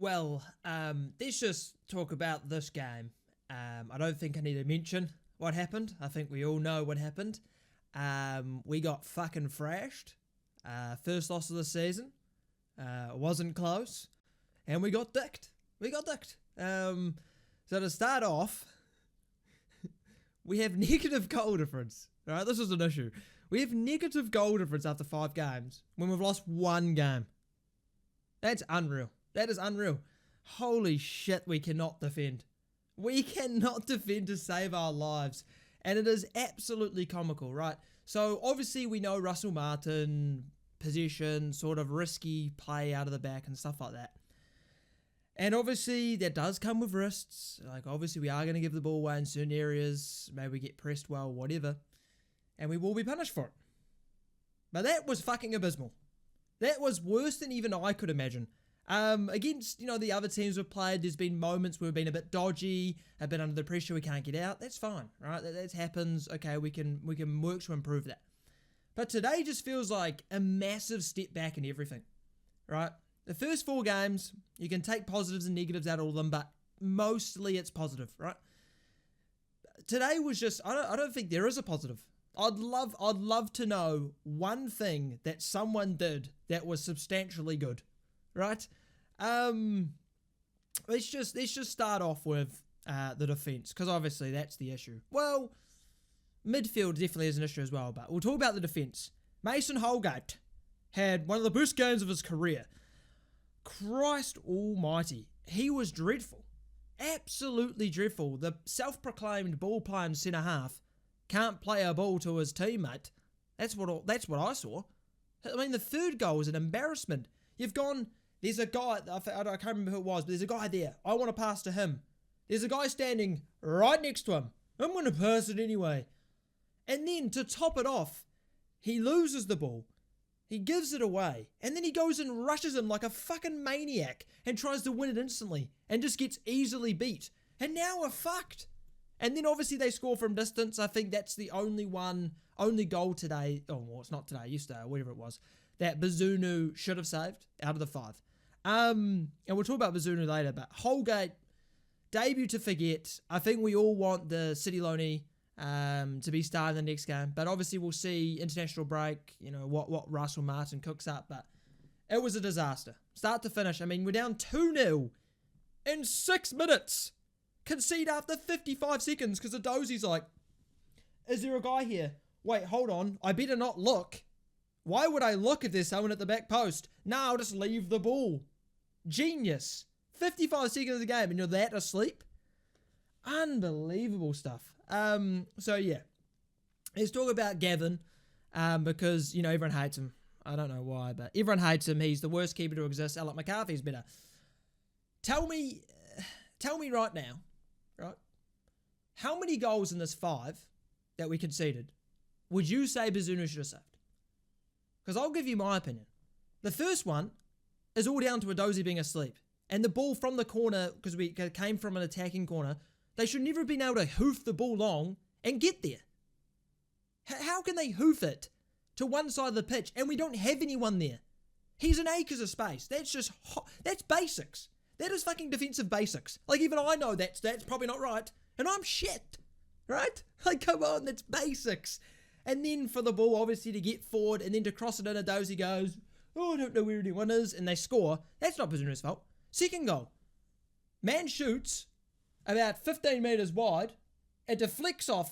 Well, let's just talk about this game. I don't think I need to mention what happened. I think we all know what happened. We got fucking thrashed. First loss of the season. Wasn't close. And we got dicked. So to start off, we have negative goal difference. Alright, this is an issue. We have negative goal difference after 5 games when we've lost 1 game. That's unreal. That is unreal. Holy shit, we cannot defend. We cannot defend to save our lives. And it is absolutely comical, right? So obviously we know Russell Martin, possession, sort of risky play out of the back and stuff like that. And obviously that does come with risks. Like obviously we are going to give the ball away in certain areas. Maybe we get pressed well, whatever. And we will be punished for it. But that was fucking abysmal. That was worse than even I could imagine. Against, the other teams we've played, there's been moments where we've been a bit dodgy, a bit under the pressure, we can't get out. That's fine, right? That happens. Okay, we can work to improve that. But today just feels like a massive step back in everything, right? The first 4 games, you can take positives and negatives out of all of them, but mostly it's positive, right? Today was just, I don't think there is a positive. I'd love to know one thing that someone did that was substantially good. Right? Let's just start off with the defence, because obviously that's the issue. Well, midfield definitely is an issue as well, but we'll talk about the defence. Mason Holgate had one of the best games of his career. Christ almighty, he was dreadful. Absolutely dreadful. The self-proclaimed ball-playing centre-half can't play a ball to his teammate. That's what I saw. I mean, the third goal was an embarrassment. You've gone... There's a guy, I can't remember who it was, but there's a guy there. I want to pass to him. There's a guy standing right next to him. I'm going to pass it anyway. And then to top it off, he loses the ball. He gives it away. And then he goes and rushes him like a fucking maniac and tries to win it instantly and just gets easily beat. And now we're fucked. And then obviously they score from distance. I think that's the only goal today. Oh, well, it's not today, yesterday, or whatever it was, that Bazunu should have saved out of the 5. And we'll talk about Bazunu later, but Holgate, debut to forget. I think we all want the City Loney to be starting the next game, but obviously we'll see international break, what Russell Martin cooks up, but it was a disaster. Start to finish. I mean, we're down 2-0 in 6 minutes. Concede after 55 seconds because the Dozie's like, is there a guy here? Wait, hold on. I better not look. Why would I look if there's someone at the back post? No, I'll just leave the ball. Genius. 55 seconds of the game and you're that asleep? Unbelievable stuff. So yeah. Let's talk about Gavin, because, everyone hates him. I don't know why, but everyone hates him. He's the worst keeper to exist. Alec McCarthy's better. Tell me right now, right? How many goals in this 5 that we conceded would you say Bazunu should have saved? Because I'll give you my opinion. The first one is all down to a Dozy being asleep. And the ball from the corner, because we came from an attacking corner, they should never have been able to hoof the ball long and get there. How can they hoof it to one side of the pitch and we don't have anyone there? He's an acres of space. That's basics. That is fucking defensive basics. Like, even I know that's probably not right. And I'm shit. Right? Like, come on, that's basics. And then for the ball, obviously, to get forward and then to cross it in, a Dozy goes, oh, I don't know where anyone is, and they score. That's not Bazunu's fault. Second goal. Man shoots about 15 metres wide. It deflects off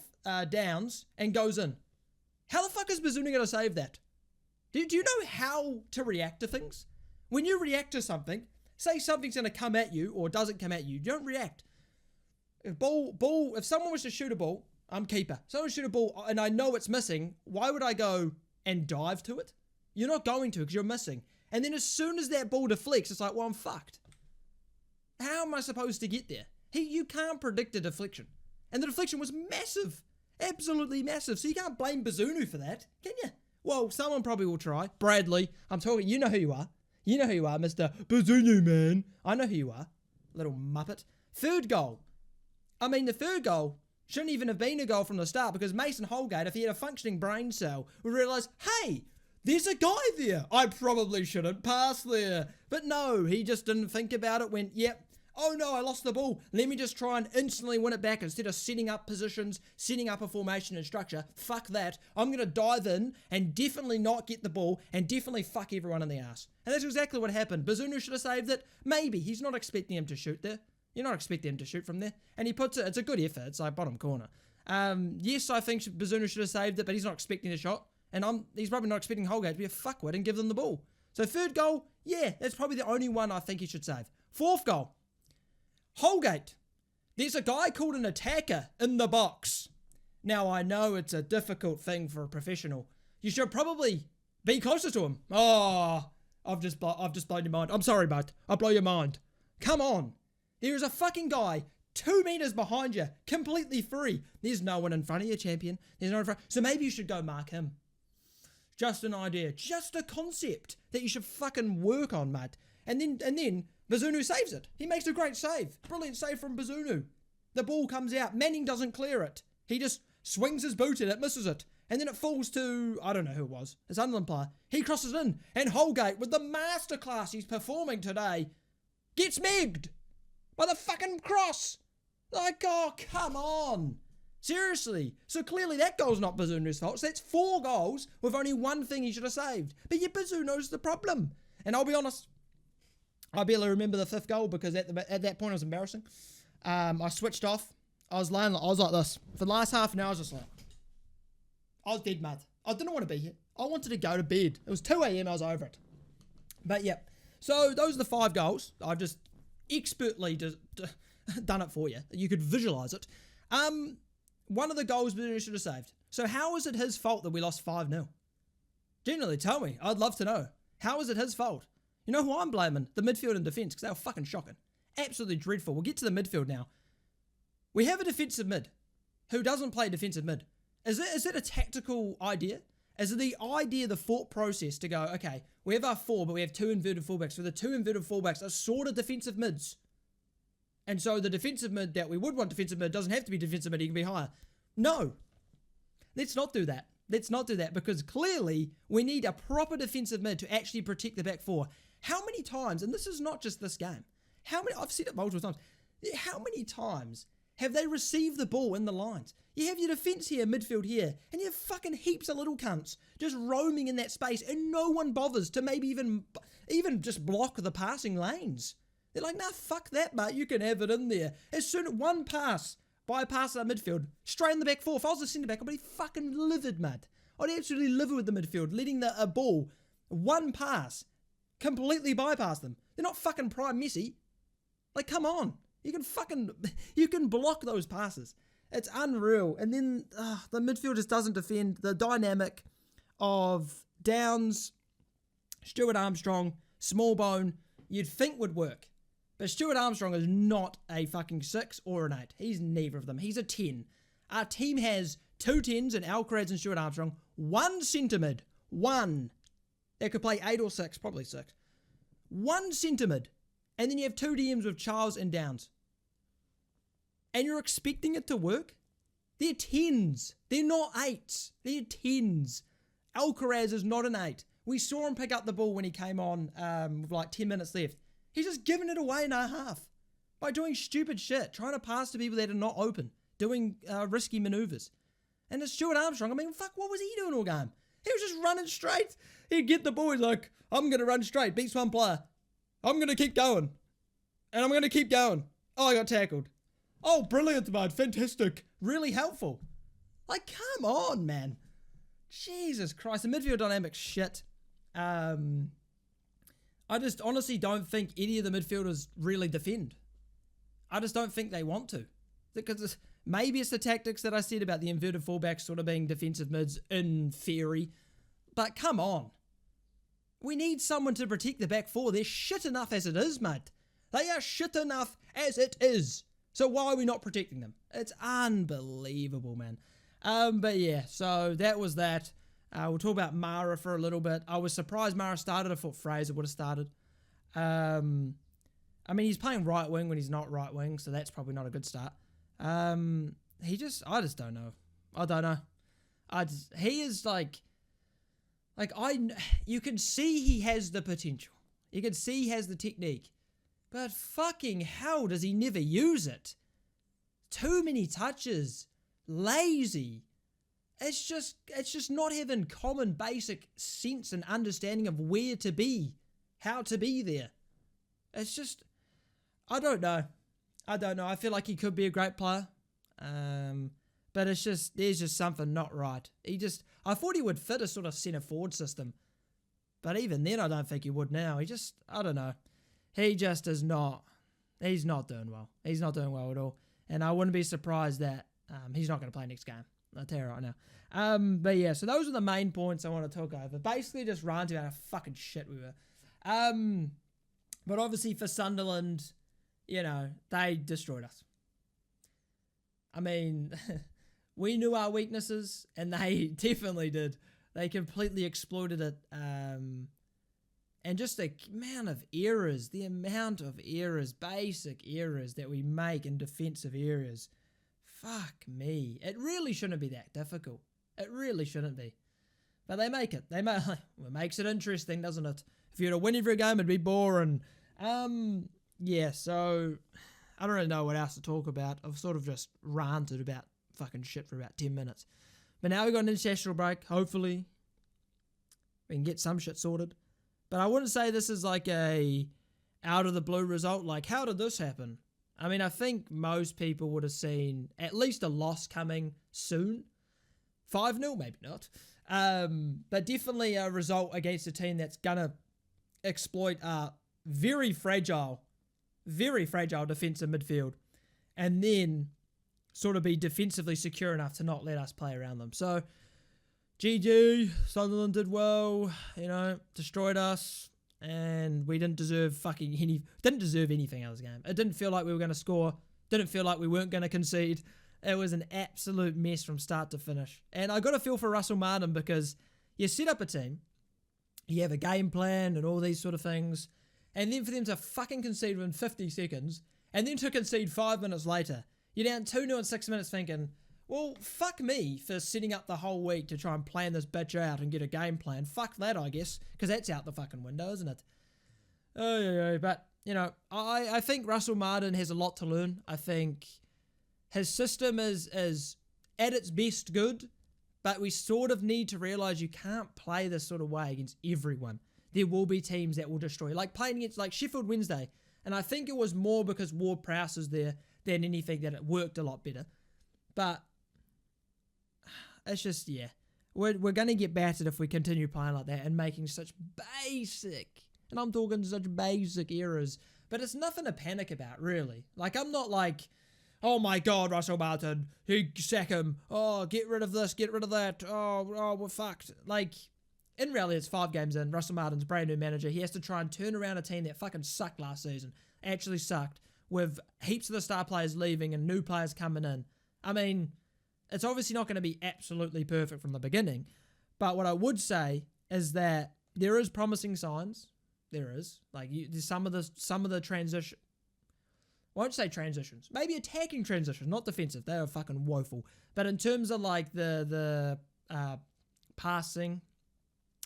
Downs and goes in. How the fuck is Bazunu going to save that? Do you know how to react to things? When you react to something, say something's going to come at you or doesn't come at you, don't react. If someone was to shoot a ball, I'm keeper. Someone shoot a ball and I know it's missing, why would I go and dive to it? You're not going to because you're missing. And then as soon as that ball deflects, it's like, well, I'm fucked. How am I supposed to get there? You can't predict a deflection. And the deflection was massive. Absolutely massive. So you can't blame Bazunu for that, can you? Well, someone probably will try. Bradley, I'm talking, you know who you are. You know who you are, Mr. Bazunu, man. I know who you are. Little muppet. Third goal. I mean, the third goal shouldn't even have been a goal from the start because Mason Holgate, if he had a functioning brain cell, would realise, hey, there's a guy there. I probably shouldn't pass there. But no, he just didn't think about it, went, yep. Oh no, I lost the ball. Let me just try and instantly win it back instead of setting up positions, setting up a formation and structure. Fuck that. I'm going to dive in and definitely not get the ball and definitely fuck everyone in the ass. And that's exactly what happened. Bazunu should have saved it. Maybe. He's not expecting him to shoot there. You're not expecting him to shoot from there. And he puts it, it's a good effort. It's like bottom corner. Yes, I think Bazunu should have saved it, but he's not expecting a shot. And he's probably not expecting Holgate to be a fuckwit and give them the ball. So third goal, yeah, that's probably the only one I think he should save. Fourth goal. Holgate, there's a guy called an attacker in the box. Now, I know it's a difficult thing for a professional. You should probably be closer to him. Oh, I've just blown your mind. I'm sorry, mate. I'll blow your mind. Come on. There is a fucking guy 2 meters behind you, completely free. There's no one in front of you, champion. There's no one in front. So maybe you should go mark him. Just an idea. Just a concept that you should fucking work on, mate. And then Bazunu saves it. He makes a great save. Brilliant save from Bazunu. The ball comes out. Manning doesn't clear it. He just swings his boot and it misses it. And then it falls to, I don't know who it was. A Sunderland player. He crosses in. And Holgate, with the masterclass he's performing today, gets megged by the fucking cross. Like, oh, come on. Seriously. So clearly that goal's not Bazunu's fault. So that's 4 goals with only one thing he should have saved. But yet Bazunu's the problem. And I'll be honest, I barely remember the 5th goal because at that point it was embarrassing. I switched off. I was like this. For the last half an hour, I was just like, I was dead mad. I didn't want to be here. I wanted to go to bed. It was 2 a.m. I was over it. But yeah. So those are the 5 goals. I've just expertly done it for you. You could visualize it. One of the goals Bazunu should have saved. So how is it his fault that we lost 5-0? Genuinely, tell me. I'd love to know. How is it his fault? You know who I'm blaming? The midfield and defence, because they were fucking shocking. Absolutely dreadful. We'll get to the midfield now. We have a defensive mid who doesn't play defensive mid. Is it a tactical idea? Is it the idea, the thought process to go, okay, we have our 4, but we have 2 inverted fullbacks. So the 2 inverted fullbacks are sort of defensive mids. And so the defensive mid that we would want defensive mid doesn't have to be defensive mid, he can be higher. No. Let's not do that. Let's not do that because clearly we need a proper defensive mid to actually protect the back 4. How many times, and this is not just this game, I've said it multiple times, how many times have they received the ball in the lines? You have your defence here, midfield here, and you have fucking heaps of little cunts just roaming in that space and no one bothers to maybe even just block the passing lanes. They're like, nah, fuck that, mate, you can have it in there. As soon as one pass, bypass our midfield, straight in the back 4. If I was a centre back, I'd be fucking livid, mate. I'd absolutely livid with the midfield, letting a ball, one pass, completely bypass them. They're not fucking prime Messi. Like, come on. You can block those passes. It's unreal. And then the midfield just doesn't defend. The dynamic of Downs, Stuart Armstrong, Smallbone, you'd think would work. But Stuart Armstrong is not a fucking 6 or an 8. He's neither of them. He's a 10. Our team has 2 10s in Alcaraz and Stuart Armstrong. 1 centre mid. 1. They could play 8 or 6. Probably 6. 1 centre mid. And then you have 2 DMs with Charles and Downs. And you're expecting it to work? They're 10s. They're not 8s. They're 10s. Alcaraz is not an 8. We saw him pick up the ball when he came on with like 10 minutes left. He's just giving it away in a half by doing stupid shit, trying to pass to people that are not open, doing risky manoeuvres. And it's Stuart Armstrong. I mean, fuck, what was he doing all game? He was just running straight. He'd get the ball. He's like, I'm going to run straight. Beats one player. I'm going to keep going. And I'm going to keep going. Oh, I got tackled. Oh, brilliant, man. Fantastic. Really helpful. Like, come on, man. Jesus Christ. The midfield dynamic's shit. I just honestly don't think any of the midfielders really defend. I just don't think they want to. Because maybe it's the tactics that I said about the inverted fullbacks sort of being defensive mids in theory. But come on. We need someone to protect the back 4. They're shit enough as it is, mate. They are shit enough as it is. So why are we not protecting them? It's unbelievable, man. But yeah, so that was that. We'll talk about Mara for a little bit. I was surprised Mara started. I thought Fraser would have started. I mean, he's playing right wing when he's not right wing, so that's probably not a good start. I just don't know. I don't know. He is like Like, you can see he has the potential. You can see he has the technique. But fucking hell, does he never use it? Too many touches. Lazy. It's just not having common basic sense and understanding of where to be. How to be there. It's just, I don't know. I feel like he could be a great player. But it's just, there's just something not right. I thought he would fit a sort of centre forward system. But even then, I don't think he would now. I don't know. He just is not, he's not doing well. He's not doing well at all. And I wouldn't be surprised that he's not going to play next game. I'll tell you right now. But yeah, so those are the main points I want to talk over. Basically just ranting about how fucking shit we were. But obviously for Sunderland, you know, they destroyed us. I mean, we knew our weaknesses, and they definitely did. They completely exploited it. And just the amount of errors, basic errors that we make in defensive areas. Fuck me. It really shouldn't be that difficult. It really shouldn't be. But they make it. It makes it interesting, doesn't it? If you were to win every game, it'd be boring. Yeah, so I don't really know what else to talk about. I've sort of just ranted about fucking shit for about 10 minutes. But now we've got an international break. Hopefully we can get some shit sorted. But I wouldn't say this is like a out of the blue result. Like, how did this happen? I mean, I think most people would have seen at least a loss coming soon. 5-0, maybe not. But definitely a result against a team that's going to exploit a very fragile defensive midfield. And then sort of be defensively secure enough to not let us play around them. So, GG, Sunderland did well, you know, destroyed us. And we didn't deserve anything out of this game. It didn't feel like we were going to score. Didn't feel like we weren't going to concede. It was an absolute mess from start to finish. And I got a feel for Russell Martin because you set up a team, you have a game plan and all these sort of things, and then for them to fucking concede within 50 seconds, and then to concede 5 minutes later, you're down 2-0 in 6 minutes thinking, well, fuck me for setting up the whole week to try and plan this bitch out and get a game plan. Fuck that, I guess, because that's out the fucking window, isn't it? But, you know, I think Russell Martin has a lot to learn. I think his system is at its best good, but we sort of need to realise you can't play this sort of way against everyone. There will be teams that will destroy. Like playing against like Sheffield Wednesday, and I think it was more because Ward-Prowse is there than anything that it worked a lot better. But it's just, yeah, we're going to get battered if we continue playing like that and making such basic, and I'm talking such basic errors, but it's nothing to panic about, really. Like, I'm not like, oh my God, Russell Martin, sack him, oh, get rid of this, get rid of that, oh, we're fucked. Like, in reality, it's 5 games in, Russell Martin's brand new manager, he has to try and turn around a team that fucking sucked last season, actually sucked, with heaps of the star players leaving and new players coming in. I mean, it's obviously not going to be absolutely perfect from the beginning, but what I would say is that there is promising signs. There is. Like, there's some of the transition. I won't say transitions. Maybe attacking transitions, not defensive. They are fucking woeful. But in terms of like the passing,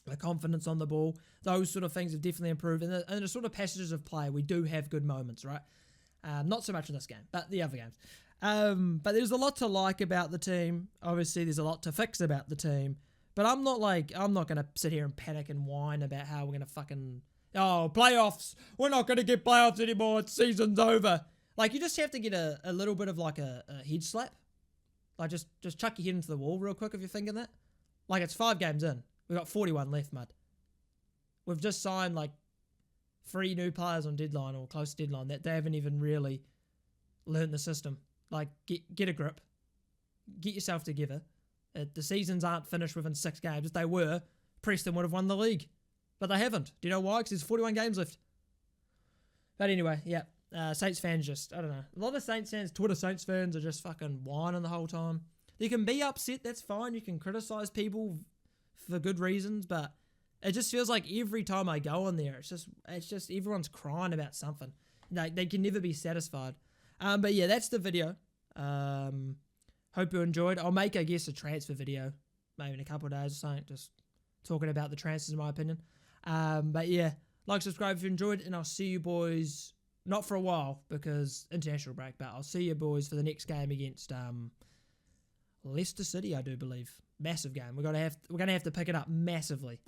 the confidence on the ball, those sort of things have definitely improved. And the sort of passages of play, we do have good moments, right? Not so much in this game, but the other games. But there's a lot to like about the team. Obviously, there's a lot to fix about the team. But I'm not going to sit here and panic and whine about how we're going to fucking, playoffs. We're not going to get playoffs anymore. It's season's over. Like, you just have to get a little bit of like a head slap. Like, just chuck your head into the wall real quick if you're thinking that. Like, it's 5 games in. We've got 41 left, mate. We've just signed like 3 new players on deadline or close to deadline that they haven't even really learned the system. Like, get a grip. Get yourself together. The seasons aren't finished within 6 games. If they were, Preston would have won the league. But they haven't. Do you know why? Because there's 41 games left. But anyway, yeah. Saints fans just, I don't know. A lot of Saints fans, Twitter Saints fans are just fucking whining the whole time. You can be upset, that's fine. You can criticise people for good reasons. But it just feels like every time I go on there, it's just everyone's crying about something. They can never be satisfied. But yeah, that's the video. Hope you enjoyed. I'll make, I guess, a transfer video maybe in a couple of days or something. Just talking about the transfers, in my opinion. But yeah, like, subscribe if you enjoyed, and I'll see you boys, not for a while because international break, but I'll see you boys for the next game against Leicester City, I do believe. Massive game. We're gonna have to pick it up massively.